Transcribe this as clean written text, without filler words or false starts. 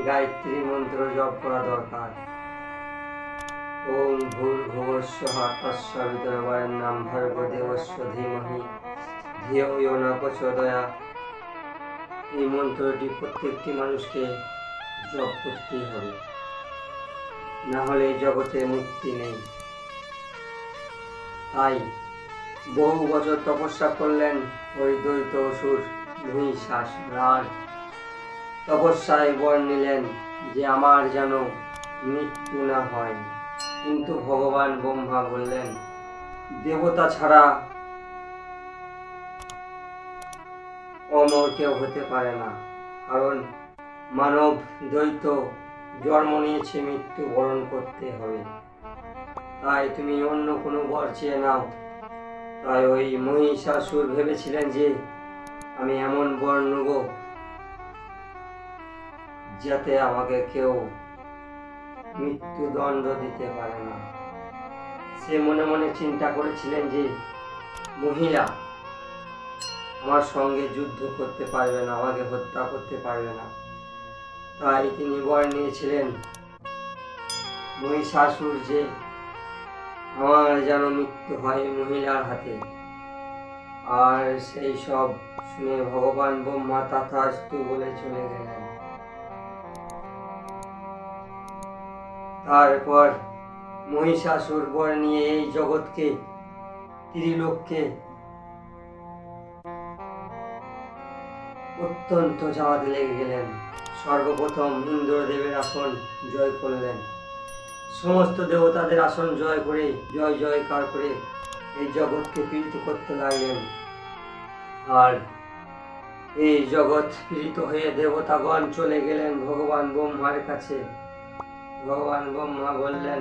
গায়ত্রী মন্ত্র জপ করা দরকার। ওম ভূর্ভুবস্সুঃ তৎসবিতুর্বরেণ্যং ভর্গো দেবস্য ধীমহি ধিয়ো ইয়ো ন প্রচোদয়াৎ। এই মন্ত্রটি প্রত্যেকটি মানুষকে জপ করতেই হবে, না হলে জগতে মুক্তি নেই। তাই বহু বছর তপস্যা করলেন ওই দ্বৈত অসুর মহিষাস। আর তপস্যায় বর নিলেন যে আমার যেন মৃত্যু না হয়। কিন্তু ভগবান ব্রহ্মা বললেন, দেবতা ছাড়া অমর কেউ হতে পারে না, কারণ মানব দ্বৈত জন্ম নিয়েছে, মৃত্যু বরণ করতে হবে। তাই তুমি অন্য কোনো বর চেয়ে নাও। তাই ওই মহিষাসুর ভেবেছিলেন যে আমি এমন বর নেব যাতে আমাকে কেউ মৃত্যুদণ্ড দিতে পারে না। সে মনে মনে চিন্তা করেছিলেন যে মহিলা আমার সঙ্গে যুদ্ধ করতে পারবে না, আমাকে হত্যা করতে পারবে না। তাই তিনি বর নিয়েছিলেন মহিষাসুর যে আমার যেন মৃত্যু হয় মহিলার হাতে। আর সেই সব শুনে ভগবান ব্রহ্মা তথাস্তু বলে চলে গেলেন। তারপর মহিষাসুর বর নিয়ে এই জগৎকে, ত্রিলোককে অত্যন্ত জ্বালাতে লেগে গেলেন। সর্বপ্রথম ইন্দ্রদেবের আসন জয় করলেন, সমস্ত দেবতাদের আসন জয় করে জয় জয়কার করে এই জগৎকে পীড়িত করতে লাগলেন। আর এই জগৎ পীড়িত হয়ে দেবতাগণ চলে গেলেন ভগবান ব্রহ্মার কাছে। ভগবান ব্রহ্মা বললেন,